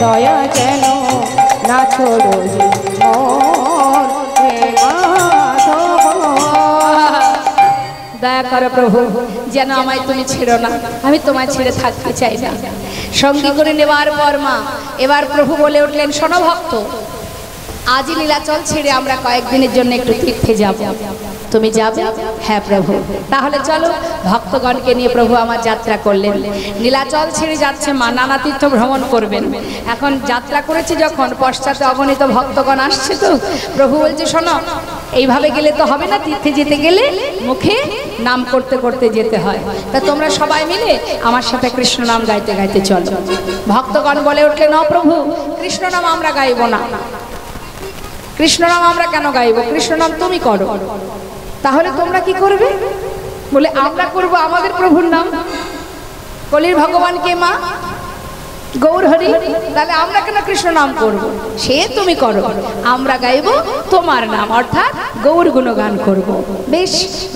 দয়া যেন না ছোড়ো মোর হে মাধব। দয়া করো প্রভু, যেন আমায় তুমি ছেড়ো না, আমি তোমায় ছেড়ে থাকতে চাই না। সঙ্গী করে নেওয়ার পর মা এবার প্রভু বলে উঠলেন, শোনো ভক্ত, আজই নীলাচল ছেড়ে আমরা কয়েকদিনের জন্য একটু তীর্থে যাব, তুমি যাবে? হ্যাঁ প্রভু। তাহলে চলো। ভক্তগণকে নিয়ে প্রভু আমার যাত্রা করলেন। নীলাচল ছেড়ে যাচ্ছে মা, নানা তীর্থ ভ্রমণ করবেন। এখন যাত্রা করেছে যখন, পশ্চাতে অগণিত ভক্তগণ আসছে, তো প্রভু বলছে, শোনো, এইভাবে গেলে তো হবে না, তীর্থে যেতে গেলে মুখে নাম করতে করতে যেতে হয়। তা তোমরা সবাই মিলে আমার সাথে কৃষ্ণ নাম গাইতে গাইতে চলো। ভক্তগণ বলে উঠলেন, না প্রভু, কৃষ্ণ নাম আমরা গাইব না। কৃষ্ণ নাম আমরা কেন গাইব? কৃষ্ণ নাম তুমি করো। তাহলে তোমরা কি করবে? বলে, আমরা করব আমাদের প্রভুর নাম। কলির ভগবান কে মা? গৌর হরি। তাহলে আমরা কেন কৃষ্ণ নাম করব? সে তুমি করো, আমরা গাইব তোমার নাম, অর্থাৎ গৌর গুণগান করব। বেশ,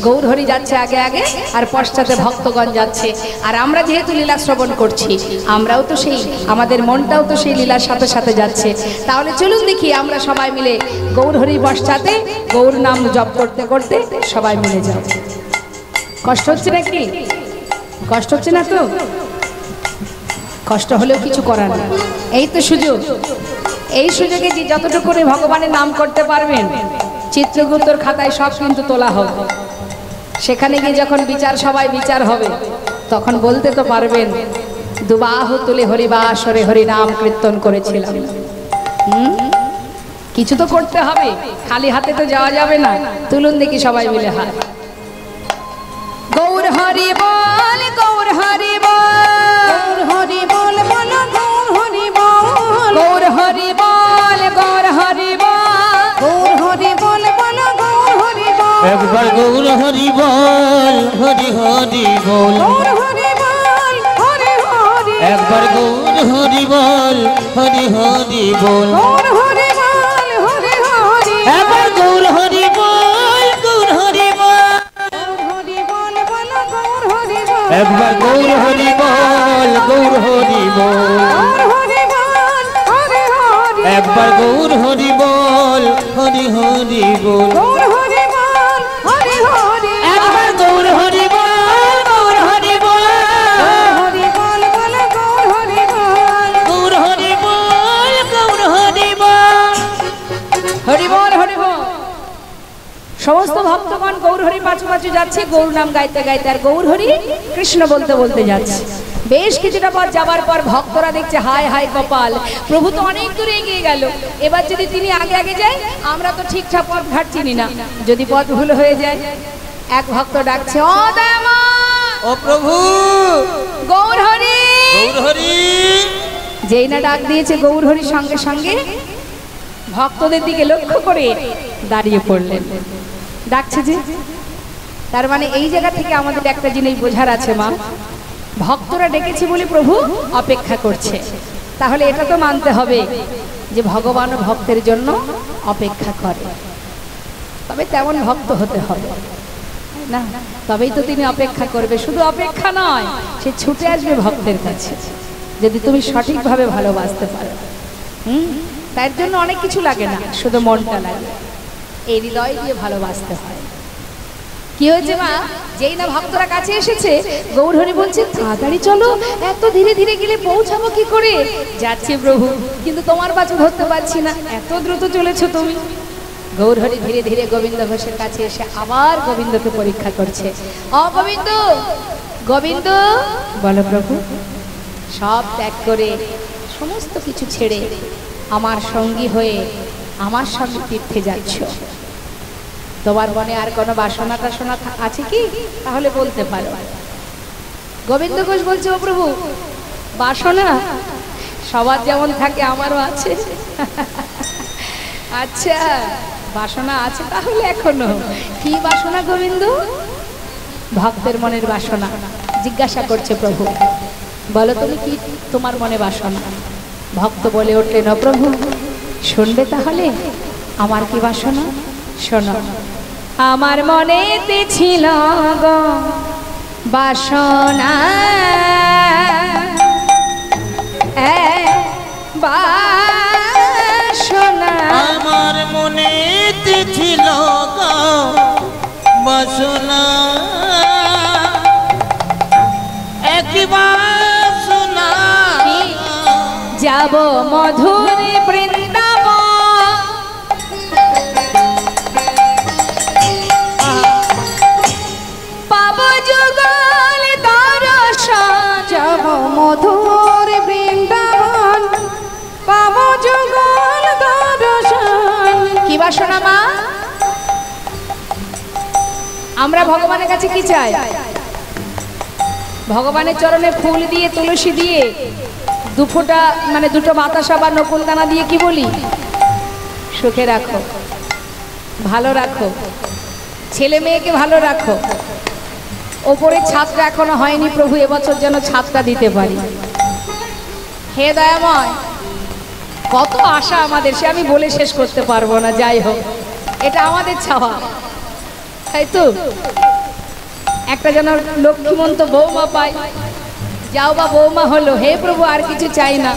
গৌর হরি যাচ্ছে আগে আগে, আর পশ্চাতে ভক্তগণ যাচ্ছে। আর আমরা যেহেতু লীলা শ্রবণ করছি, আমরাও তো সেই, আমাদের মনটাও তো সেই লীলার সাথে সাথে যাচ্ছে। তাহলে চলুন দেখি আমরা সবাই মিলে গৌর হরি পশ্চাতে গৌর নাম জপ করতে করতে সবাই মিলে যাও। কষ্ট হচ্ছে নাকি? কষ্ট হচ্ছে না তো? কষ্ট হলেও কিছু করার নেই, এই তো সুযোগ। এই সুযোগে যে যতটুকু ভগবানের নাম করতে পারবেন, চিত্রগুপ্তর খাতায় সব কিন্তু তোলা হবে। সেখানে গিয়ে যখন বিচার সবাই বিচার হবে, তখন বলতে তো পারবেন, দুবাহু তুলে হরিবাসরে হরি নাম কীর্তন করেছিলাম। কিছু তো করতে হবে, খালি হাতে তো যাওয়া যাবে না। তুলুন দেখি সবাই মিলে হাত। গৌর হরি বল, গৌর হরি বল, হরি বল বলো, গৌর হরি বল, গৌর হরি বল, গৌর হরি বল, গৌর হরি বল বলো, গৌর হরি বল। একবার গৌর হরি বল, হরি হরি বল, গৌর হরি বল, হরি হরি। একবার গৌর হরি বল, হরি হরি বল, গৌর হরি বল, হরি হরি। একবার গৌর হরি বল, গৌর হরি বল, হরি বল বলো, গৌর হরি বল। একবার গৌর হরি বল, গৌর হরি বল, গৌর হরি বল, হরি হরি। একবার গৌর হরি বল, হরি হরি বল, গৌর হরি বল, হরি হরি। একবার গৌর হরি বল, গৌর হরি বল, হরি বল বলো, গৌর হরি বল। গৌর হরি বল, গৌর হরি বল। হরি বল, হরি বল। সমস্ত ভক্তগণ গৌর হরি পাছু পাছু যাচ্ছে, গৌর নাম গাইতে গাইতে, আর গৌর হরি কৃষ্ণ বলতে বলতে যাচ্ছে। বেশ কিছুটা পথ যাবার পর ভক্তরা দেখছে, হায় হায় কপাল, প্রভু তো অনেক দূরে এগিয়ে গেল। এবার যদি তিনি আগে আগে যায়, আমরা তো ঠিকঠাক পথ ঘাট চিনি না, যদি পথ ভুল হয়ে যায়। এক ভক্ত ডাকছে, ও দয়ামা, ও প্রভু, গৌর হরি। গৌর হরি। যেই না ডাক দিয়েছে, গৌর হরির সঙ্গে সঙ্গে ভক্তদের দিকে লক্ষ্য করে দাঁড়িয়ে পড়লেন। ডাকছে যে, তার মানে এই জায়গা থেকে আমাদের একটা জিনিস বোঝার আছে মা, ভক্তরা ডেকেছে বলে প্রভু অপেক্ষা করছে। তাহলে এটা তো মানতে হবে যে ভগবান ভক্তের জন্য অপেক্ষা করে, তবে তেমন ভক্ত হতে হবে না, তবেই তো তিনি অপেক্ষা করবে। শুধু অপেক্ষা নয়, সে ছুটে আসবে ভক্তের কাছে, যদি তুমি সঠিকভাবে ভালোবাসতে পারো। তার জন্য অনেক কিছু লাগে না, শুধু মনটা লাগে, এই হৃদয় দিয়ে ভালোবাসতে হয়। কি হয়েছে মা, যেই না ভক্তরা কাছে এসেছে, গৌর হরি বলছে, তাড়াতাড়ি চলো, এত ধীরে ধীরে গেলে পৌঁছাবো কি করে? যাচ্ছি প্রভু, কিন্তু তোমার বাছু ধরতে পারছি না, এত দ্রুত চলেছো তুমি। গৌর হরি ধীরে ধীরে গোবিন্দ ঘোষের কাছে এসে আবার গোবিন্দকে পরীক্ষা করছে। অ গোবিন্দ, গোবিন্দ বলো প্রভু, সব ত্যাগ করে সমস্ত কিছু ছেড়ে আমার সঙ্গী হয়ে আমার সঙ্গে তীর্থে যাচ্ছ, তোমার মনে আর কোনো বাসনা টাসনা আছে কি? তাহলে বলতে পারো। গোবিন্দ ঘোষ বলছে, ও প্রভু, বাসনা সবার যেমন থাকে আমারও আছে। আচ্ছা, বাসনা আছে তাহলে এখনো? কি বাসনা গোবিন্দ? ভক্তের মনের বাসনা জিজ্ঞাসা করছে প্রভু, বলো তুমি কি তোমার মনে বাসনা? ভক্ত বলে উঠলেন, ও প্রভু, শুনবে তাহলে আমার কি বাসনা? শোনো, আমার মনেতে ছিল গো বাসনা, বাসনা আমার মনে ছিল গো বাসনা একবার শোনা যাব মধুর বৃন্দাবন পাব যুগল দর্শন যাব মধুর বৃন্দাবন পাব যুগল দর্শন। কি বাসনা মা? আমরা ভগবানের কাছে কি চাই? ভগবানের চরণে ফুল দিয়ে তুলসী দিয়ে দুফোঁটা মানে দুটো বাতাসা বা নকুলদানা দিয়ে কি বলি? সুখে রাখো, ভালো রাখো, ছেলে মেয়েকে ভালো রাখো। ওপরে ছাদটা এখনো হয়নি, প্রভু এবছর যেন ছাদটা দিতে পারি। হে দয়াময়, কত আশা আমাদের, সে আমি বলে শেষ করতে পারবো না। যাই হোক, এটা আমাদের চাওয়া, তাই তো? একটা যেন লক্ষ্মীমন্ত বৌমা পাই, যাও বা বৌমা হলো। হে প্রভু, আর কিছু চাই না,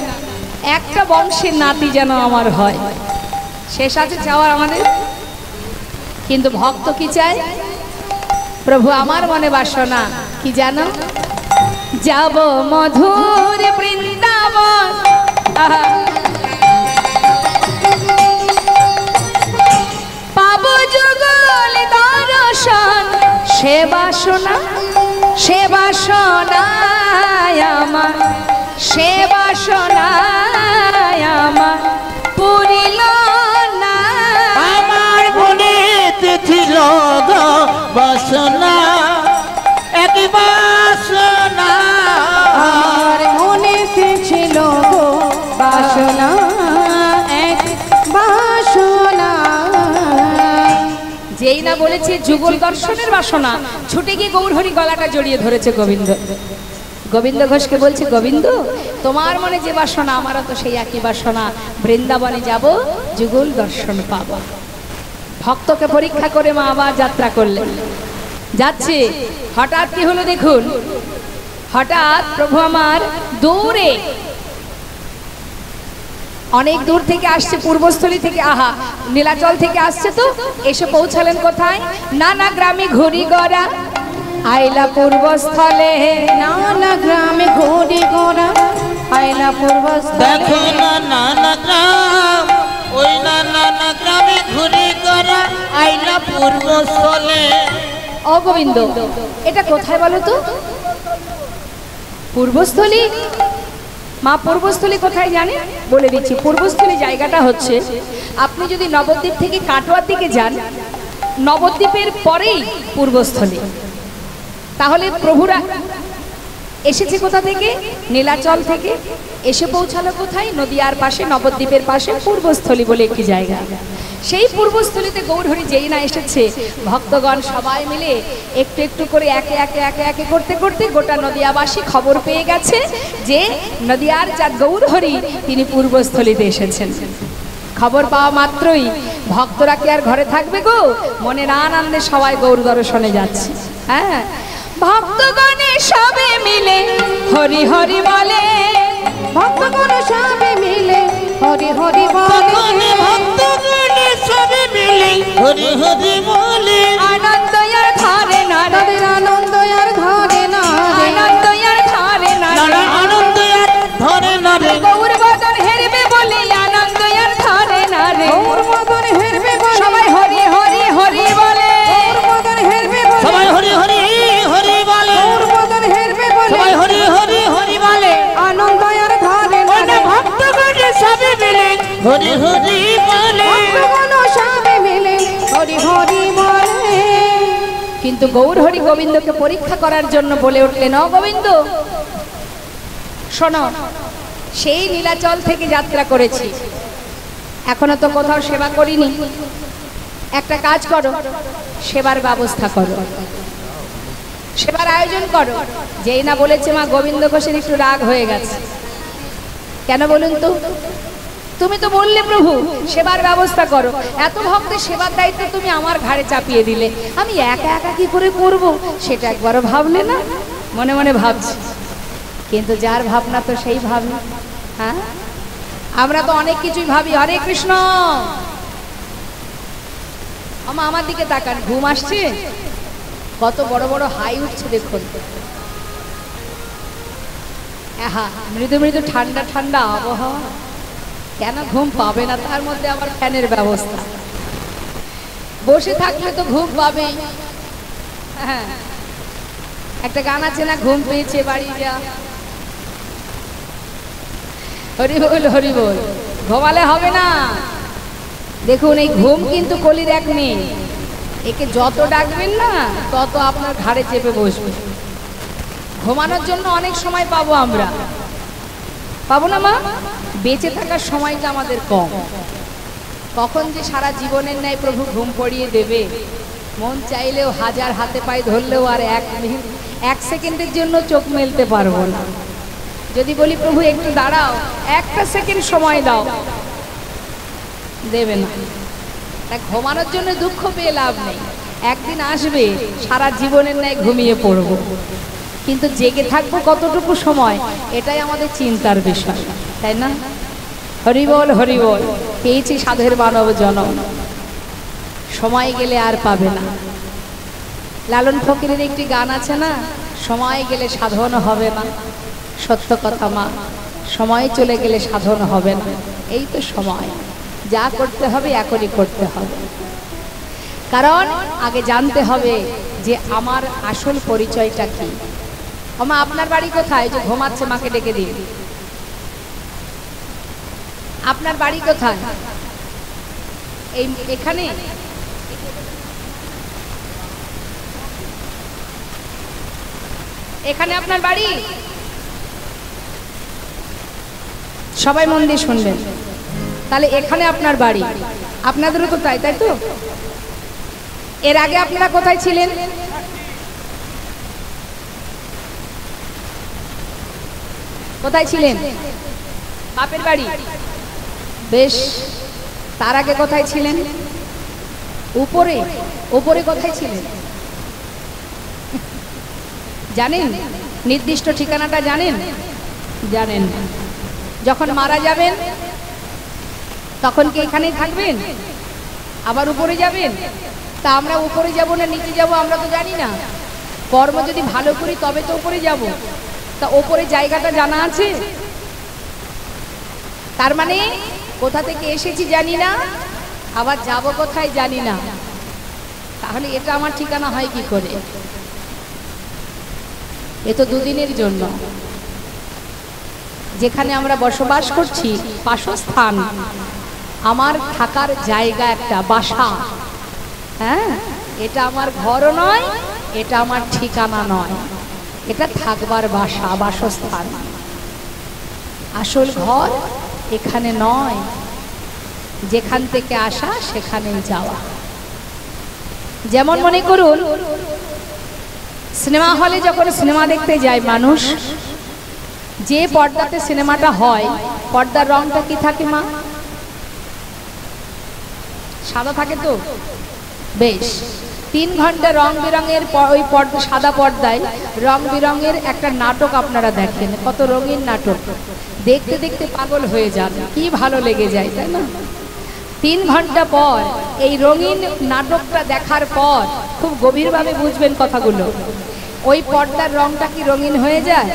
একটা বংশের নাতি যেন আমার হয়, শেষ আছে চাওয়ার আমাদের। কিন্তু ভক্ত কি চায়? প্রভু আমার মনে বাসনা কি জানো? যাব মধুর বৃন্দাবন, পাব যুগল দর্শন। সে বাসনা, সে বাসনায় আমার, সে বাসনায় আমার পুরিল না। আমার মনে ছিল গো বাসনা এক বাসনা আর মনে ছিল গো বাসনা এক বাসনা। যেই না বলেছে যুগল দর্শনের বাসনা, ছুটে গিয়ে গৌরহরি গলাটা জড়িয়ে ধরেছে গোবিন্দ। গোবিন্দ ঘোষকে বলছে, গোবিন্দ তোমার মনে যে বাসনা, আমারও তো সেই একই বাসনা, বৃন্দাবনে যাব, যুগল দর্শন পাব। ভক্তকে পরীক্ষা করে মা আবার যাত্রা করলেন। যাচ্ছে, হঠাৎ কি হলো দেখুন। হঠাৎ প্রভু আমার দূরে, অনেক দূর থেকে আসছে, পূর্বস্থলী থেকে, আহা নীলাচল থেকে আসছে, তো এসে পৌঁছালেন কোথায়? নানা গ্রামে ঘুরি গড়া আইলা পূর্বস্থলে। নানা গ্রামে ঘুরি গোরা আইলা পূর্বস্থলে। দেখো না নানা গ্রাম, ওই নানা গ্রামে ঘুরে করা আইলা পূর্বস্থলে। ও গোবিন্দ, এটা কোথায় বলো তো? পূর্বস্থলী। মা পূর্বস্থলী কোথায় জানেন? বলে দিচ্ছি। পূর্বস্থলী জায়গাটা হচ্ছে, আপনি যদি নবদ্বীপ থেকে কাটোয়ার দিকে যান, নবদ্বীপের পরেই পূর্বস্থলী। তাহলে প্রভুরা এসেছে কোথা থেকে? নীলাচল থেকে। এসে পৌঁছালো কোথায়? নদিয়ার পাশে, নবদ্বীপের পাশে পূর্বস্থলী বলে একটি জায়গা। সেই পূর্বস্থলীতে গৌরহরি যেই না এসেছে, ভক্তগণ সবাই মিলে একটু একটু করে একে একে একে একে করতে করতে গোটা নদিয়াবাসী খবর পেয়ে গেছে যে নদিয়ার যা গৌরহরি তিনি পূর্বস্থলীতে এসেছেন। খবর পাওয়া মাত্রই ভক্তরা কি আর ঘরে থাকবে গো? মনের আনন্দে সবাই গৌর দর্শনে যাচ্ছে। হ্যাঁ, ভক্তগণে সবে মিলে হরি হরি বলে। ভক্তগণ সবে মিলে হরি হরি বলে। ভক্তগণে সবে মিলে হরি হরি বলে। আনন্দ আর ধারে না রে, তাদের আনন্দ আর ধরে না রে। আনন্দ আর ধারে না রে, আনন্দ আর ধরে না রে। গৌর বদন হেরবে বলে আনন্দ আর ধরে না রে। গৌর মদন হেরবে বলে। সবাই হরি হরি হরি বলে। গৌর মদন হেরবে বলে। সবাই হরি হরি হরি বলে। গৌর মদন হেরবে বলে। সবাই হরি হরি হরি বলে। আনন্দ আর ধরে না রে। ভক্তগণে সবে মিলে হরি হরি বলে। ভক্তগণ সবে মিলে হরি হরি বলে। কিন্তু গৌরহরি গোবিন্দকে পরীক্ষা করার জন্য বলে উঠলেন, ও গোবিন্দ শোনো, সেই নীলাচল থেকে যাত্রা করেছি, এখনো তো কোথাও সেবা করিনি। একটা কাজ করো, সেবার ব্যবস্থা করো, সেবার আয়োজন করো। যেই না বলেছে মা, গোবিন্দ ঘোষের একটু রাগ হয়ে গেছে। কেন বলুন তো? তুমি তো বললে প্রভু সেবার ব্যবস্থা করো, এত ভক্তের সেবার দায়িত্ব তুমি আমার ঘাড়ে চাপিয়ে দিলে, আমি একা একা কি করে করব সেটা একবারও ভাবলে না? মনে মনে ভাবছি, কিন্তু যার ভাবনা তো সেই ভাবনা। হ্যাঁ, আমরা তো অনেক কিছুই ভাবি। হরে কৃষ্ণ। আমার দিকে তাকান, ঘুম আসছে? কত বড় বড় হাই উঠছে দেখুন। মৃদু মৃদু ঠান্ডা ঠান্ডা আবহাওয়া, কেন ঘুম পাবে না? তার মধ্যে আবার ফ্যানের ব্যবস্থা। বসে থাকলে তো ঘুম পাবেই। হ্যাঁ, একটা গান আছে না, ঘুম পেয়েছে বাড়ি যা। হরি বল হরি বল। ঘুমালে হবে না। দেখুন, এই ঘুম কিন্তু কলির এক নেই। একে যত ডাকবেন না তত আপনার ঘাড়ে চেপে বসবে। ঘুমানোর জন্য অনেক সময় পাবো আমরা, পাবো না মা? বেঁচে থাকার সময়টা আমাদের কম। কখন যে সারা জীবনের ন্যায় প্রভু ঘুম পড়িয়ে দেবে, মন চাইলেও হাজার হাতে পায়ে ধরলেও আর এক সেকেন্ডের জন্য চোখ মেলতে পারবো না। যদি বলি প্রভু একটু দাঁড়াও, একটা সেকেন্ড সময় দাও, দেবে না। তাই ঘুমানোর জন্য দুঃখ পেয়ে লাভ নেই। একদিন আসবে সারা জীবনের ন্যায় ঘুমিয়ে পড়বো, কিন্তু জেগে থাকবো কতটুকু সময়, এটাই আমাদের চিন্তার বিষয়, তাই না? হরি বল হরি বল। পেয়েছি সাধের মানব জনম, সময় গেলে আর পাবে না। লালন ফকিরের একটি গান আছে না, সময় গেলে সাধন হবে না। সত্য কথা মা, সময় চলে গেলে সাধন হবে না। এই তো সময়, যা করতে হবে এখনই করতে হবে। কারণ আগে জানতে হবে যে আমার আসল পরিচয়টা কি। মা, আপনার বাড়ি কোথায়? যে ঘুমাচ্ছে, মাকে ডেকে দিন। আপনার বাড়ি কোথায়? এই এখানে? এখানে আপনার বাড়ি? সবাই মন দিয়ে শুনবেন। তাহলে এখানে আপনার বাড়ি, আপনাদেরও তো তাই, তাই তো? এর আগে আপনারা কোথায় ছিলেন? কোথায় ছিলেন? বাপের বাড়ি। বেশ, তার আগে কোথায় ছিলেন? উপরে। উপরে কোথায় ছিলেন জানেন? নির্দিষ্ট ঠিকানাটা জানেন? জানেন না। যখন মারা যাবেন তখন কি এখানেই থাকবেন? আবার উপরে যাবেন? তা আমরা উপরে যাব না নিচে যাব আমরা তো জানি না। কর্ম যদি ভালো করি তবে তো উপরে যাব। তা উপরে জায়গাটা জানা আছে? তার মানে কোথা থেকে এসেছি জানি না, আবার যাব কোথায় জানি না। তাহলে এটা আমার ঠিকানা হয় কি করে? এ তো দুদিনের জন্য। যেখানে আমরা বসবাস করছি, বাসস্থান, আমার থাকার জায়গা, একটা বাসা। হ্যাঁ, এটা আমার ঘরও নয়, এটা আমার ঠিকানা নয়, এটা থাকবার বাসা, বাসস্থান। আসল ঘর এখানে নয়, যেখান থেকে আসা সেখানেই যাওয়া। যেমন মনে করুন, সিনেমা হলে যখন সিনেমা দেখতে যায় মানুষ, যে পর্দাতে সিনেমাটা হয়, পর্দার রংটা কি থাকে মা? সাদা থাকে তো? বেশ, 3 ঘন্টা রং বেরঙের ওই পর্দা, সাদা পর্দায় রং বেরঙের একটা নাটক আপনারা দেখেন। কত রঙিন নাটক, দেখতে দেখতে পাগল হয়ে যান, কি ভালো লেগে যায়, তাই না? 3 ঘন্টা পর এই রঙিন নাটকটা দেখার পর খুব গভীরভাবে বুঝবেন কথাগুলো। ওই পর্দার রংটা কি রঙিন হয়ে যায়?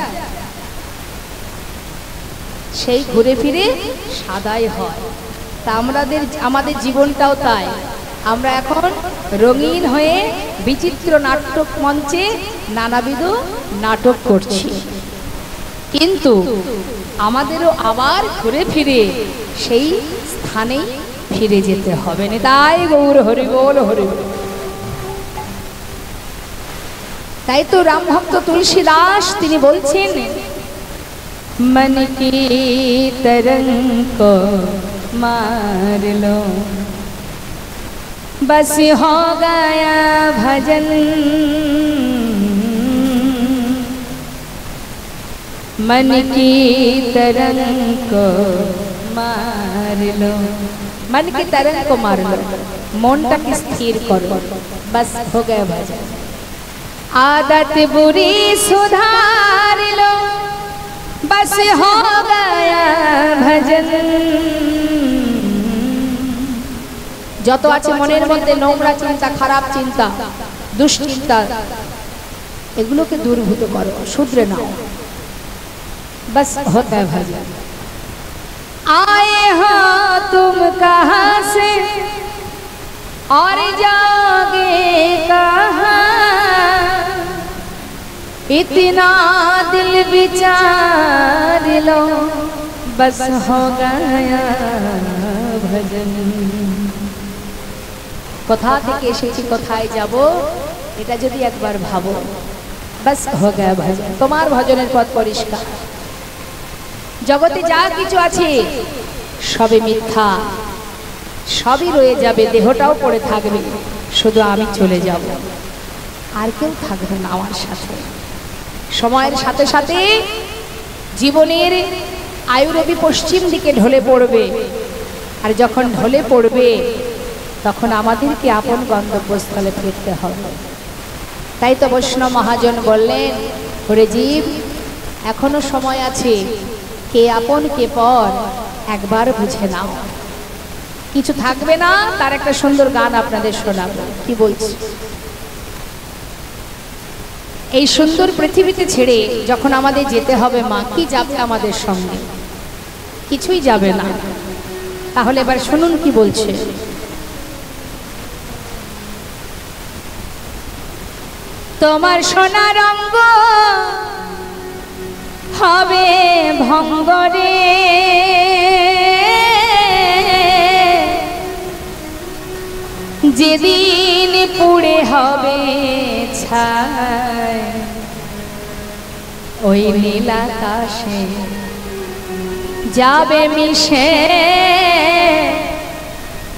সেই ঘুরে ফিরে সাদাই হয়। তা আমাদের জীবনটাও তাই। আমরা এখন রঙিন হয়ে বিচিত্র নাটক মঞ্চে নানাবিধ নাটক করছি, কিন্তু আমাদেরও আবার ঘুরে ফিরে সেই স্থানেই ফিরে যেতে হবে। তাই গৌর হরি বল হরি বল। তাই তো রাম ভক্ত তুলসী দাস তিনি বলছেন, मन की तरंग को मार लो, बस हो गया भजन, मन की तरंग को मार लो। मन की तरंग को मार लो, मनटाকে স্থির করো, बस हो गया भजन। आदत बुरी सुधार लो, बस हो गया भजन। যত আছে মনের মধ্যে নোংরা চিন্তা, খারাপ চিন্তা, দুশ্চিন্তা, এগুলোকে দূরভূত করো, শুধরে নাও। बस होता है भजन। आए हो तुम कहाँ से और जागे कहाँ, इतना दिल विचार लो बस हो गया भजन। কোথা থেকে এসেছি, কোথায় যাব, এটা যদি একবার ভাবো, बस हो गया भजन। তোমার ভজনের পথ পরিষ্কার। জগতে যা কিছু আছে সবই মিথ্যা, সবই রয়ে যাবে, দেহটাও পড়ে থাকবে, শুধু আমি চলে যাব, আর কেউ থাকবে না আমার সাথে। সময়ের সাথে সাথে জীবনের আয়ুরবি পশ্চিম দিকে ঢলে পড়বে, আর যখন ঢলে পড়বে তখন আমাদেরকে আপন গন্তব্যস্থলে ফিরতে হবে। তাই তো বৈষ্ণব মহাজন বললেন, ওরে জীব, এখনো সময় আছে, কে আপন কে পর একবার বুঝে নাও। কিছু থাকবে না, তার একটা সুন্দর গান আপনাদের শোনাবো। কি বলছি, এই সুন্দর পৃথিবীতে ছেড়ে যখন আমাদের যেতে হবে, মা কি যাবে আমাদের সঙ্গে? কিছুই যাবে না। তাহলে এবার শুনুন কি বলছে। তোমার সোনার রঙ্গ হবে ভঙ্গরে, যেদিন পুড়ে হবে ছাই, ওই নীল আকাশে যাবে মিশে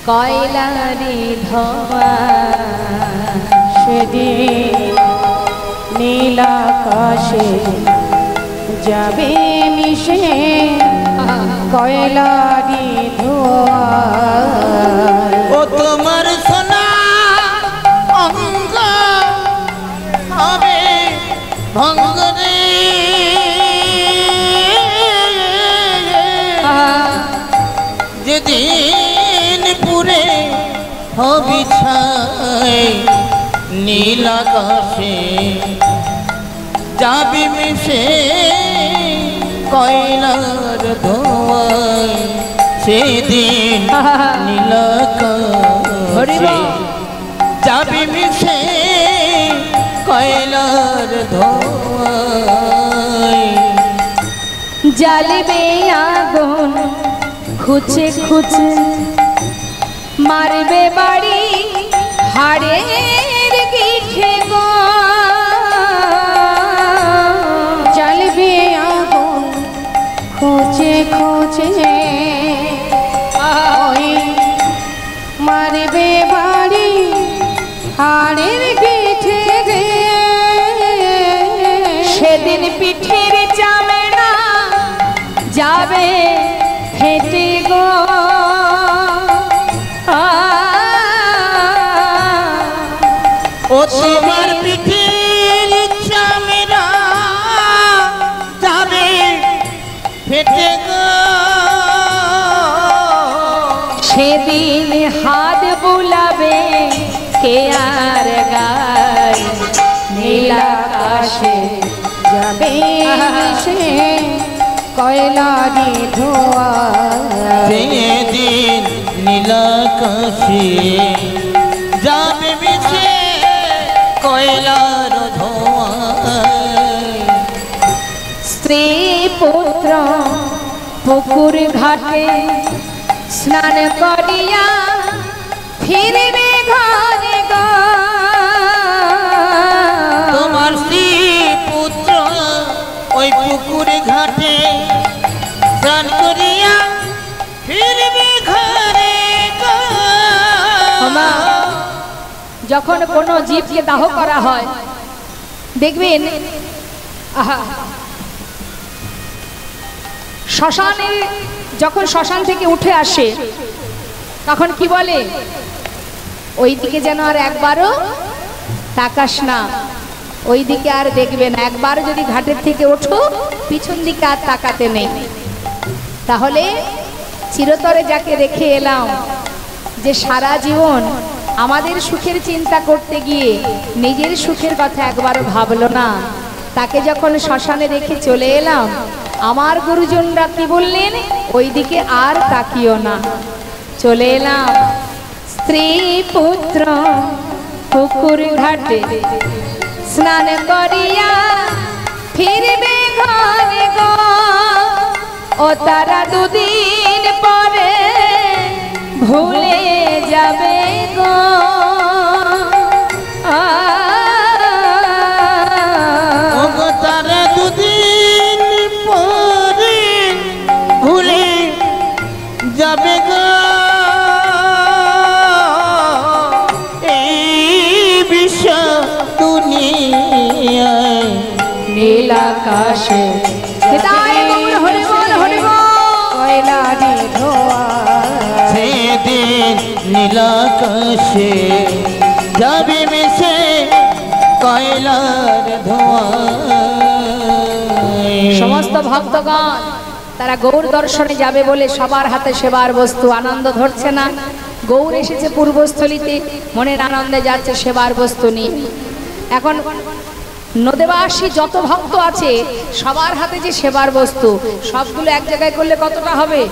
কয়লারি ধোঁয়া, সেদিন নীল আকাশে যাবে মিশে কয়লারি ধোঁয়া। ও তোমার সোনা অঙ্গ হবে ভঙ্গরে, যেদিন পুরে হবে ছাই, নীল আকাশে যাবি মিশে কয়লার ধোঁয়ায়, সেদিন নীল আকাশে যাবি মিশে কয়লার ধোঁয়ায়। জ্বালিবে আগুন খুঁচে খুঁচে, মারবে বাড়ি হাড়ের গিঠে গো, জ্বালবে আগুন খোঁচে খোঁচে, ওই মারবে বাড়ি হাড়ের পিঠে রে, সেদিন পিঠের চামড়া যাবে ফেটে গো। ও তোমার পিঠের চামড়া যাবে ফেটে গো, সেদিন হাত বুলাবে কে আর গায়, নীল আকাশে যাবে মিশে কয়লারি ধোঁয়া, সেদিন নীল আকাশে যাবে মিশে কয়লার ধোঁয়ায়। স্ত্রী পুত্র পুকুর ঘাটে স্নান করিয়া ফিরবে ঘরে গো, তোমার স্ত্রী পুত্র ওই পুকুর ঘাটে স্নান করিয়া ফিরবে ঘরে গো। যখন কোনো জীবকে দাহ করা হয় দেখবেন, শ্মশানে যখন শ্মশান থেকে উঠে আসে তখন কি বলে, ওই দিকে যেন আর একবারও তাকাস না, ওই দিকে আর দেখবে না, একবার যদি ঘাটের থেকে ওঠো পিছন দিকে আর তাকাতে নেই। তাহলে চিরতরে যাকে রেখে এলাম, যে সারা জীবন আমাদের সুখের চিন্তা করতে গিয়ে নিজের সুখের কথা একবারও ভাবলো না, তাকে যখন শ্মশানে রেখে চলে এলাম, আমার গুরুজনরা কি বললেন, ওইদিকে আর তাকিও না। চলে এলাম স্ত্রী পুত্র পুকুর ঘাটে স্নান করিয়া ফিরবে ঘরে গো, ও তারা দুদিন পরে ভুলে যাবে গো। ওগো তারা দুদিন পরে ভুলে যাবে গো, এই বিশ্ব দুনিয়ায় নীল আকাশে কয়লারি ধোয়া সেদিন নীল আকাশে যাবে মিশে কয়লার ধোঁয়া। সমস্ত ভক্তগণ তারা গৌর দর্শনে যাবে বলে সবার হাতে সেবার বস্তু, আনন্দ ধরছে না। গৌর এসেছে পূর্বস্থলিতে, মনের আনন্দে যাচ্ছে সেবার বস্তু নিয়ে। এখন নদেবাসী যত ভক্ত আছে সবার হাতে যে সেবার বস্তু, সবগুলো এক জায়গায় করলে কতটা হবে?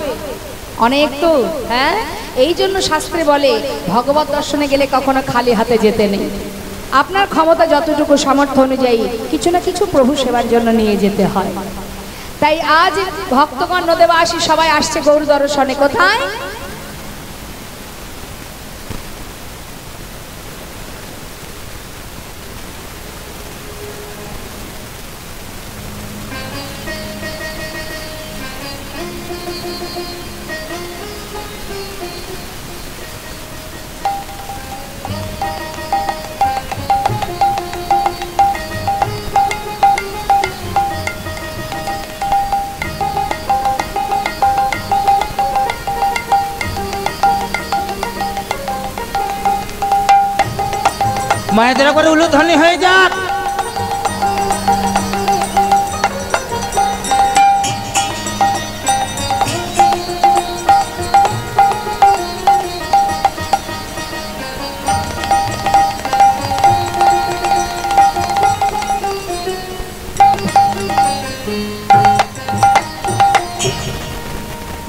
অনেক তো, হ্যাঁ। এই জন্য শাস্ত্রে বলে ভগবত দর্শনে গেলে কখনো খালি হাতে যেতে নেই। আপনার ক্ষমতা যতটুকু সামর্থ্য অনুযায়ী কিছু না কিছু প্রভু সেবার জন্য নিয়ে যেতে হয়। তাই আজ ভক্তগণ নদেবাসী সবাই আসছে গৌর দর্শনে। কোথায়? মায়েদের করে উলুধ্বনি হয়ে যাক।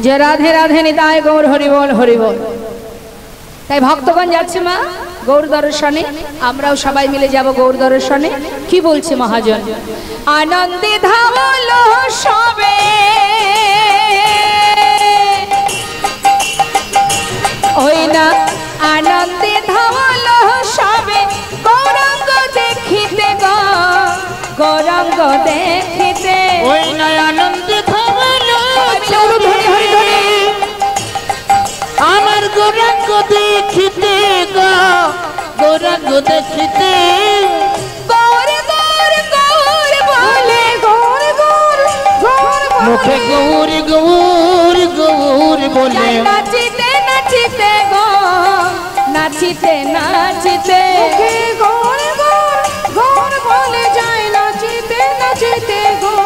যে রাধে রাধে নিতাই গৌর হরি বল হরি বল। তাই ভক্তগণ যাচ্ছে মা গৌর দর্শনে, আমরাও সবাই মিলে যাব গৌর দর্শনে। কি বলছে মহাজন? আনন্দে ধাবলো সবে ওই না, আনন্দে ধাবলো সবে গৌরাঙ্গ দেখিতে গো, গৌরাঙ্গ দেখিতে ওই না আনন্দে থামলো আমার গৌরাঙ্গ দেখিতে গো, গৌরাঙ্গ দেখিতে গৌর গৌর গৌর বলে গৌর গৌর গৌর মুখে গৌর গৌর গৌর বলে নাচিতে নাচিতে গো, নাচিতে নাচিতে মুখে গৌর গৌর গৌর বলে যায় নাচিতে নাচিতে গো,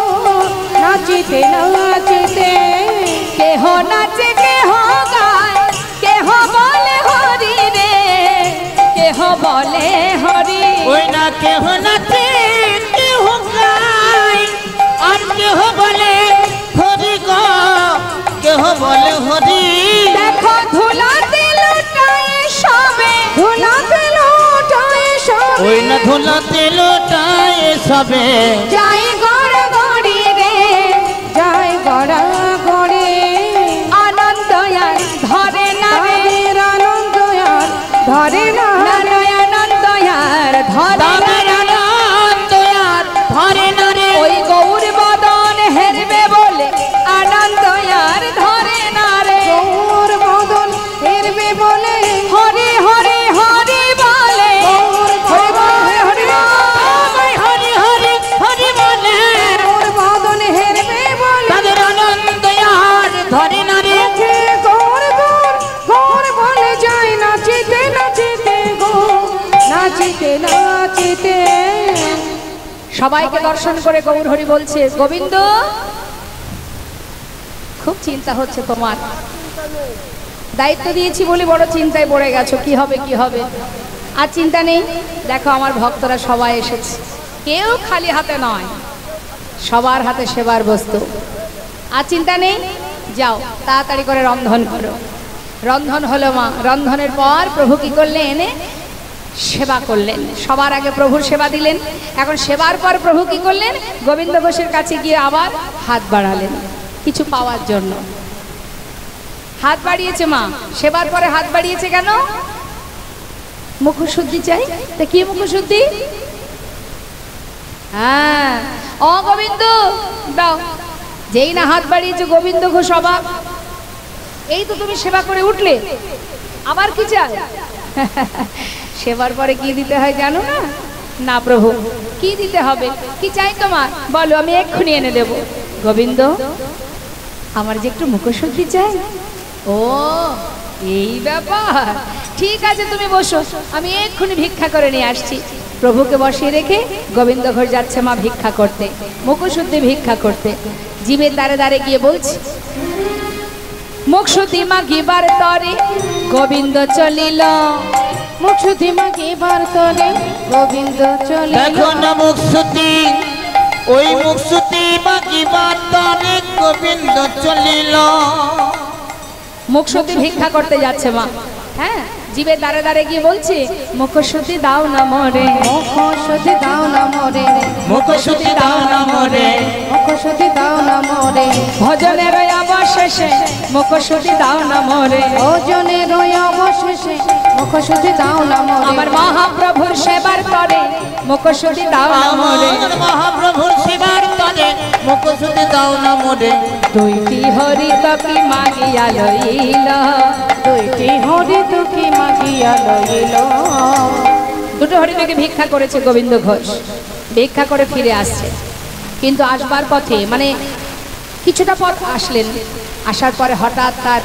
নাচিতে নাচিতে কেহ নাচে কেহ গায়, কেহ বলে হরি রে, কেহ বলে হরি। ওই না কেহ নাচে কেহ গায় আর কেহ বলে হরি গো, কেহ বলে হরি। দেখো ধুলাতে লুটায় সবে, ধুলাতে লুটায় সবে ওই না ধুলাতে লুটায় সবে যাই গড় গড়ি রে, যায় গড়া গড়ে আনন্দ আর ধরে না রে, তাদের আনন্দ আর ধরে না আনন্দ আর ধরে না। তাদের আনন্দ আর ধরে না রে। ওই গৌর বদন হেরবে বলে আনন্দ আর ধরে না রে। গৌর বদন হেরবে বলে হরি হরি হরি বলে, গৌর হরি হরি হরি হরি হরি হরি বলে গৌর বদন হেরবে বলে তাদের আনন্দ আর ধরে না রে। মুখে গৌর গৌর গৌর বলে যায় নাচিতে নাচিতে গো, নাচিতে নাচিতে সবাইকে দর্শন করে গৌর হরি বলছে, গোবিন্দ খুব চিন্তা হচ্ছে তোমার, দায়িত্ব দিয়েছি বলে বড় চিন্তায় পড়ে গেছো, কি হবে কি হবে। আর চিন্তা নেই, দেখো আমার ভক্তরা সবাই এসেছে, কেউ খালি হাতে নয়, সবার হাতে সেবার বস্তু। আর চিন্তা নেই, যাও তাড়াতাড়ি করে রন্ধন করো। রন্ধন হলো মা। রন্ধনের পর প্রভু কি করলেন, এনে সেবা করলেন। সবার আগে প্রভুর সেবা দিলেন। এখন সেবার পর প্রভু কি করলেন, গোবিন্দ ঘোষের কাছে গিয়ে আবার হাত বাড়ালেন কিছু পাওয়ার জন্য। হাত বাড়িয়েছে মা, সেবার পরে হাত বাড়িয়েছে কেন, মুখশুদ্ধি চাই। তা কি মুখশুদ্ধি? হ্যাঁ, ও গোবিন্দ দাও। যেই না হাত বাড়িয়েছে গোবিন্দ ঘোষ অবাক, এই তো তুমি সেবা করে উঠলে, আবার কি চাই? সেবার পরে কি দিতে হয় জানো না? না প্রভু, কি দিতে হবে, কি চাই তোমার বলো, আমি এক্ষুনি এনে দেব। গোবিন্দ, আমার যে একটু মুখশুদ্ধি চাই। ও এই ব্যাপার, ঠিক আছে তুমি বসো, আমি এক্ষুনি ভিক্ষা করে নিয়ে আসছি। প্রভুকে বসিয়ে রেখে গোবিন্দ ঘোষ যাচ্ছে মা ভিক্ষা করতে, মুখশুদ্ধি ভিক্ষা করতে। জীবের দ্বারে দ্বারে গিয়ে বলছি, মুখশুদ্ধি মাগিবার তরে গোবিন্দ চলিল। মুখশুদ্ধি মাগিবার তরে গোবিন্দ চলিল। দেখো না মুখশুদ্ধি, ওই মুখশুদ্ধি মাগিবার তরে গোবিন্দ চলিল। মুখশুদ্ধি ভিক্ষা করতে যাচ্ছে মা। হ্যাঁ, জীবের দ্বারে দ্বারে গিয়ে বলছে, মুখশুদ্ধি দাও না মোরে, মুখশুদ্ধি দাও না মোরে, মুখশুদ্ধি দাও না মোরে, মুখশুদ্ধি দাও না মোরে। ভজনের অবশেষে মুখশুদ্ধি দাও না মোরে, ভজনের অবশেষে মুখশুদ্ধি দাও না মোরে। আমার মহাপ্রভুর সেবার তরে মুখশুদ্ধি দাও না মোরে, আমার মহাপ্রভুর সেবার তরে মুখশুদ্ধি দাও না মোরে। দুইটি হরিত কি মাগিয়া লইল, দুইটি হরিত কি মাগিয়া লইল। দুটো হরিণকে ভিক্ষা করেছে গোবিন্দ ঘোষ, ভিক্ষা করে ফিরে আসছে। কিন্তু আসবার পথে মানে কিছুটা পথ আসলেন, আসার পরে হঠাৎ তার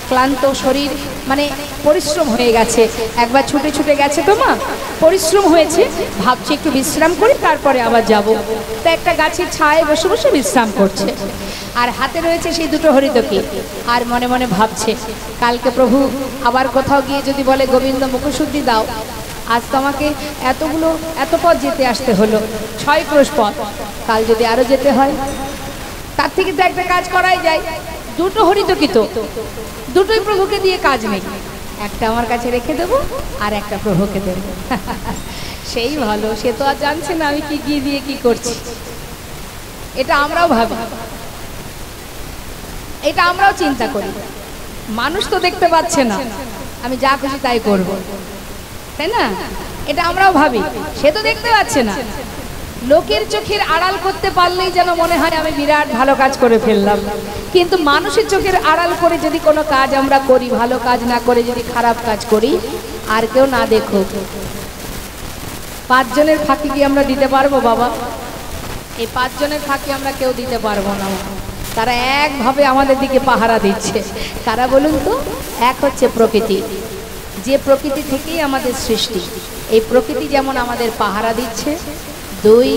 ক্লান্ত শরীর মানে পরিশ্রম হয়ে গেছে, একবার ছুটে ছুটে গেছে তো মা, পরিশ্রম হয়েছে, ভাবছি একটু বিশ্রাম করি তারপরে আবার যাব। তা একটা গাছের ছায়ায় বসে বসে বিশ্রাম করছে, আর হাতে রয়েছে সেই দুটো হরিতকি। আর মনে মনে ভাবছে, কালকে প্রভু আবার কোথাও গিয়ে যদি বলে গোবিন্দ মুখশুদ্ধি দাও, আজ তো আমাকে এত পথ যেতে আসতে হলো, 6 ক্রোশ পথ, কাল যদি আরো যেতে হয়, তার থেকে তো একটা কাজ করাই যায়। দুটো হরিতকি তো, দুটোই প্রভুকে দিয়ে কাজ নেই, একটা আমার কাছে রেখে দেবো আর একটা প্রভুকে দেবো। সেই ভালো, সে তো আর জানছে না আমি কি গিয়ে দিয়ে কি করছি। এটা আমরাও ভাবি, এটা আমরাও চিন্তা করি, মানুষ তো দেখতে পাচ্ছে না, আমি যা খুশি তাই করব, তাই না? এটা আমরাও ভাবি, সে তো দেখতে পাচ্ছে না। লোকের চোখের আড়াল করতে পারলেই যেন মনে হয় আমি বিরাট ভালো কাজ করে ফেললাম। কিন্তু মানুষের চোখের আড়াল করে যদি কোনো কাজ আমরা করি, ভালো কাজ না করে যদি খারাপ কাজ করি, আর কেউ না দেখুক, 5 জনের ফাঁকি কি আমরা দিতে পারবো বাবা? এই 5 জনের ফাঁকি আমরা কেউ দিতে পারবো না। তারা একভাবে আমাদের দিকে পাহারা দিচ্ছে। কারা বলুন তো? এক হচ্ছে প্রকৃতি, যে প্রকৃতি থেকেই আমাদের সৃষ্টি, এই প্রকৃতি যেমন আমাদের পাহারা দিচ্ছে। 2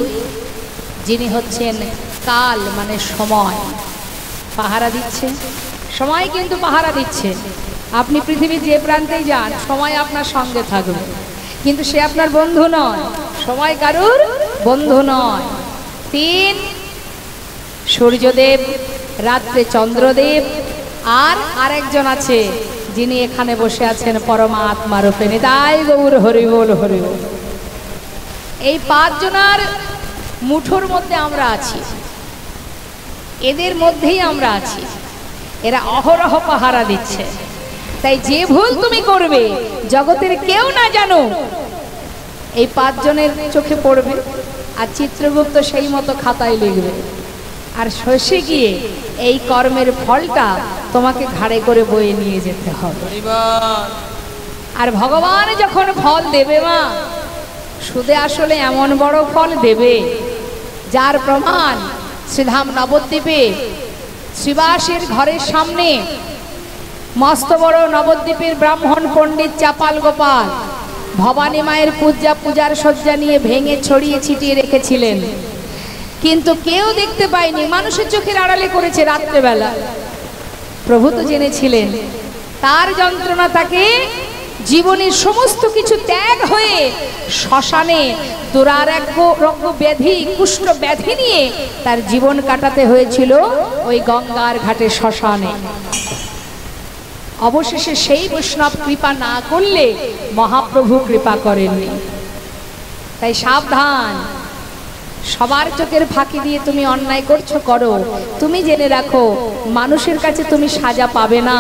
যিনি হচ্ছেন কাল মানে সময়, পাহারা দিচ্ছে। সময় কিন্তু পাহারা দিচ্ছে। আপনি পৃথিবীর যে প্রান্তেই যান, সময় আপনার সঙ্গে থাকবে, কিন্তু সে আপনার বন্ধু নয়, সময় কারুর বন্ধু নয়। 3 সূর্যদেব, রাত্রে চন্দ্রদেব, আর আরেকজন আছে যিনি এখানে বসে আছেন পরমাত্মা রূপে। নিতাই গৌর হরি বল হরি বল। এই 5 জনার মুঠোর মধ্যে আমরা আছি, এদের মধ্যেই আমরা আছি। এরা অহরহ পাহারা দিচ্ছে। তাই যে ভুল তুমি করবে জগতের কেউ না জানো, এই 5 জনের চোখে পড়বে, আর চিত্রগুপ্ত সেই মতো খাতায় লিখবে, আর শেষে গিয়ে এই কর্মের ফলটা তোমাকে ঘাড়ে করে বয়ে নিয়ে যেতে হবে। আর ভগবান যখন ফল দেবে মা, সুদে আসলে এমন বড় ফল দেবে যার প্রমাণ শ্রীধাম নবদ্বীপে শ্রীবাসের ঘরের সামনে মস্ত বড় নবদ্বীপের ব্রাহ্মণ পণ্ডিত চাপাল গোপাল ভবানী মায়ের পূজার সজ্জা নিয়ে ভেঙে ছড়িয়ে ছিটিয়ে রেখেছিলেন, কিন্তু কেউ দেখতে পায়নি, মানুষের চোখের আড়ালে করেছে রাত্রেবেলা। প্রভু তো জেনেছিলেন তার যন্ত্রণা তাকে জীবনের সমস্ত কিছু ত্যাগ হয়ে শ্মশানে দুরারোগ্য ব্যাধি কুষ্ঠ ব্যাধি নিয়ে তার জীবন কাটাতে হয়েছিল ওই গঙ্গার ঘাটে শ্মশানে। অবশেষে সেই বৈষ্ণব কৃপা না করলে মহাপ্রভু কৃপা করেননি। তাই সাবধান, সবার চোখের ফাঁকি দিয়ে তুমি অন্যায় করছো, করো, তুমি জেনে রাখো মানুষের কাছে তুমি সাজা পাবে না।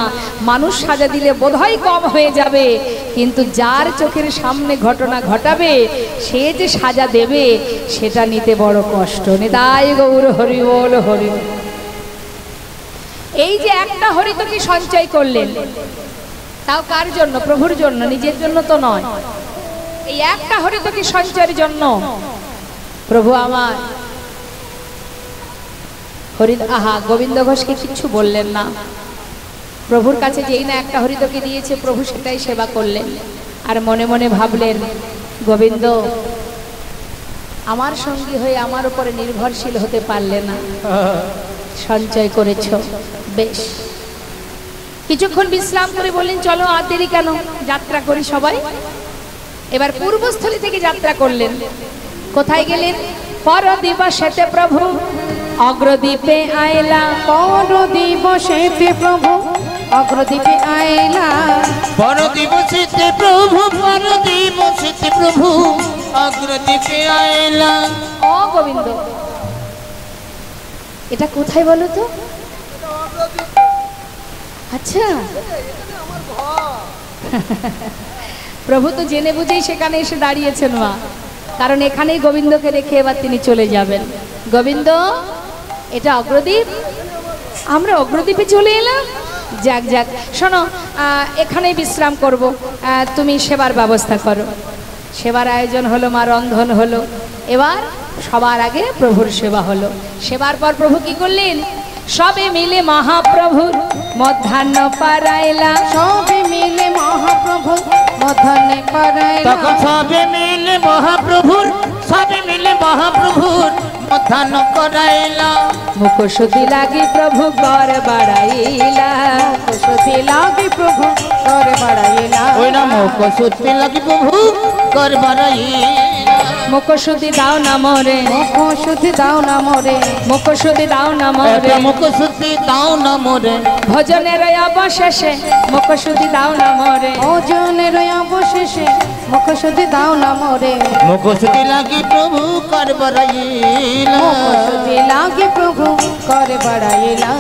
মানুষ সাজা দিলে বোধহয় কম হয়ে যাবে, কিন্তু যার চোখের সামনে ঘটনা ঘটাবে সে যে সাজা দেবে সেটা নিতে বড় কষ্ট। নিতাই গৌর হরি বল হরি। এই যে একটা হরিতকি সঞ্চয় করলেন, তাও কার জন্য? প্রভুর জন্য, নিজের জন্য তো নয়। এই একটা হরিতকি সঞ্চয়ের জন্য প্রভু আমার গোবিন্দ ঘোষকে কিচ্ছু বললেন না। প্রভুর কাছে যেই না একটা হরিতকি দিয়েছে, প্রভু সেটাই সেবা করলেন। আর মনে মনে ভাবলেন, গোবিন্দ আমার সঙ্গী হয়ে আমার উপরে নির্ভরশীল হতে পারলে না, সঞ্চয় করেছ, বেশ। কিছুক্ষণ বিশ্রাম করে বললেন, চলো আর দেরি কেন, যাত্রা করি সবাই। এবার পূর্বস্থলী থেকে যাত্রা করলেন। কোথায় গেলেন? পর দিবসেতে প্রভু অগ্রদ্বীপে আইলা। পর দিবসেতে প্রভু অগ্রদ্বীপে আইলা। পর দিবসেতে প্রভু, পর দিবসেতে প্রভু অগ্রদ্বীপে আইলা। ও গোবিন্দ, এটা কোথায় বলো তো? আচ্ছা, প্রভু তো জেনে বুঝেই সেখানে এসে দাঁড়িয়েছেন মা, কারণ এখানেই গোবিন্দকে রেখে এবার তিনি চলে যাবেন। গোবিন্দ, এটা অগ্রদ্বীপ, আমরা অগ্রদ্বীপে চলে এলাম। যাক যাক, শোনো, এখানেই বিশ্রাম করব, তুমি সেবার ব্যবস্থা করো। সেবার আয়োজন হলো, মা রন্ধন হলো। এবার সবার আগে প্রভুর সেবা হলো। সেবার পর প্রভু কি করলেন? সবে মিলে মহাপ্রভুর মধ্যাহ্ন পারাইলা। সবে মিলে মহাপ্রভু মধ্যাহ্ন পারাইলা। তখন সবে মিলে মহাপ্রভুর, সবে মিলে মহাপ্রভুর মধ্যাহ্ন করাইলা। মুখশুদ্ধি লাগি প্রভু কর বাড়াইলা। মুখশুদ্ধি লাগি প্রভু কর বাড়াইলা। ওই না মুখশুদ্ধি লাগি প্রভু কর বাড়াইলা। মুখশুদ্ধি দাও না মোরে, মুখশুদ্ধি দাও না মোরে, মুখশুদ্ধি দাও না মোরে, মুখশুদ্ধি দাও না মোরে। ভজনের অবশেষে মুখশুদ্ধি দাও না মোরে। ভজনের অবশেষে মুখশুদ্ধি দাও না মোরে। মুখশুদ্ধি লাগি প্রভু কর বাড়াইলা। মুখশুদ্ধি লাগি প্রভু কর বাড়াইলা।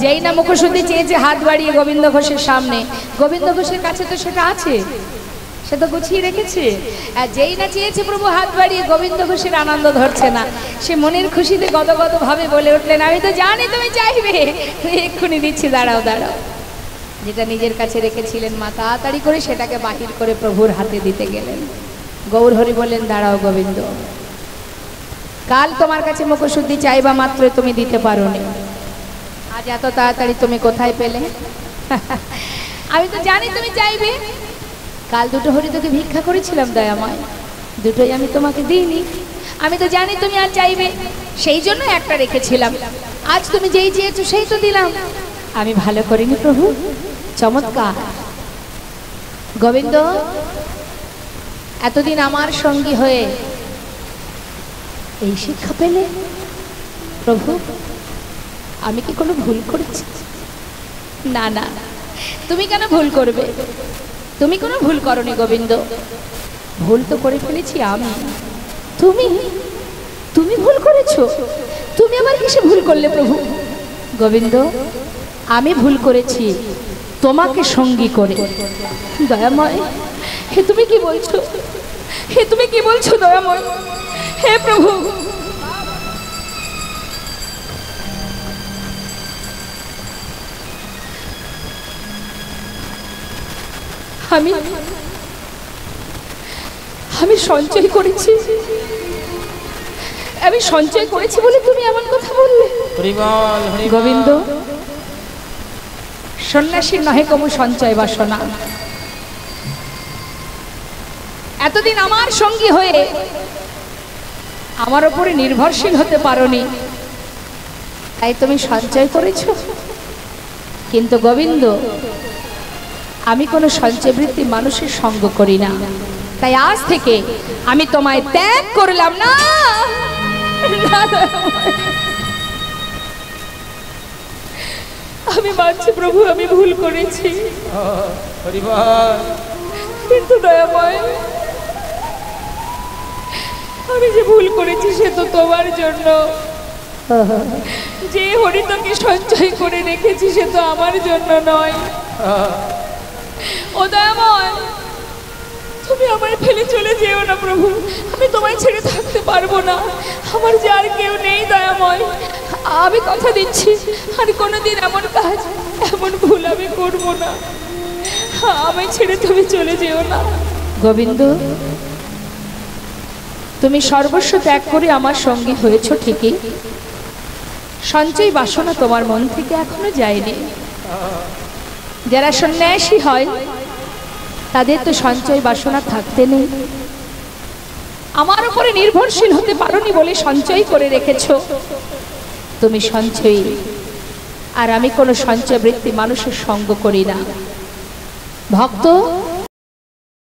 যেই না মুখশুদ্ধি চেয়েছে হাত বাড়িয়ে গোবিন্দ ঘোষের সামনে, গোবিন্দ ঘোষের কাছে তো সেটা আছে, সে তো গুছিয়ে রেখেছে। আর যেই না চেয়েছে প্রভু হাত বাড়িয়ে, গোবিন্দ ঘোষের আনন্দ ধরছে না। সে মনের খুশিতে গদগদ ভাবে বলে উঠলেন, আমি তো জানি তুমি চাইবে, এক্ষুনি দিচ্ছি, দাঁড়াও দাঁড়াও। যেটা নিজের কাছে রেখেছিলেন মা, তাড়াতাড়ি করে সেটাকে বাহির করে প্রভুর হাতে দিতে গেলেন। গৌর হরি বললেন, দাঁড়াও গোবিন্দ, কাল তোমার কাছে মুখশুদ্ধি চাইবা মাত্র তুমি দিতে পারোনি, আজ এত তাড়াতাড়ি তুমি কোথায় পেলে? আমি তো জানি তুমি চাইবে। কাল দুটো হরিতকে ভিক্ষা করেছিলাম দয়াময়, দুটোই আমি তোমাকে দিইনি। আমি তো জানি তুমি আর চাইবে, সেই জন্য একটা রেখেছিলাম। আজ তুমি যেই চেয়েছো সেই তো দিলাম। আমি ভালো করিনি প্রভু? চমৎকার। গোবিন্দ, এতদিন আমার সঙ্গী হয়ে এই শিক্ষা পেলে? প্রভু, আমি কি কোনো ভুল করেছি? না না, তুমি কেন ভুল করবে? তুমি কোনো ভুল করনি গোবিন্দ। ভুল তো করে ফেলেছি আমি। তুমি তুমি ভুল করেছো? তুমি আবার কিসে ভুল করলে প্রভু? গোবিন্দ, আমি ভুল করেছি তোমাকে সঙ্গী করে। দয়াময়, হে তুমি কি বলছো? হে তুমি কি বলছো দয়াময়? হে প্রভু, আমি আমি সঞ্চয় করেছি, আমি সঞ্চয় করেছি বলে তুমি এমন কথা বললে? গোবিন্দ, সন্ন্যাসীর নহে কমু সঞ্চয় বাসনা। এতদিন আমার সঙ্গী হয়ে আমার উপরে নির্ভরশীল হতে পারোনি, তাই তুমি সঞ্চয় করেছো। কিন্তু গোবিন্দ, আমি কোনো সঞ্চয়বৃত্তি মানুষের সঙ্গ করি না। তাই আজ থেকে আমি তোমায় ত্যাগ করলাম। না, আমি মানছি প্রভু, আমি ভুল করেছি, কিন্তু দয়াময় আমি যে ভুল করেছি সে তো তোমার জন্য। যে হরিতকে সঞ্চয় করে রেখেছি সে তো আমার জন্য নয়। ও দয়াময়, তুমি আমায় ফেলে চলে যেও না প্রভু, আমি তোমায় ছেড়ে থাকতে পারবো না। আমার যে আর কেউ নেই দয়াময়, আমি কথা দিচ্ছি আর কোনোদিন এমন কাজ, এমন ভুল আমি করবো না। আমায় ছেড়ে তুমি চলে যেও না। গোবিন্দ, তুমি সর্বস্ব ত্যাগ করে আমার সঙ্গী হয়েছ ঠিকই, সঞ্চয় বাসনা তোমার মন থেকে এখনো যায়নি। যারা সন্ন্যাসী হয় তাদের তো সঞ্চয় বাসনা থাকতে নেই। আমার উপরে নির্ভরশীল হতে পারোনি বলে সঞ্চয় করে রেখেছ তুমি সঞ্চয়ী, আর আমি কোনো সঞ্চয় বৃত্তি মানুষের সঙ্গ করি না। ভক্ত,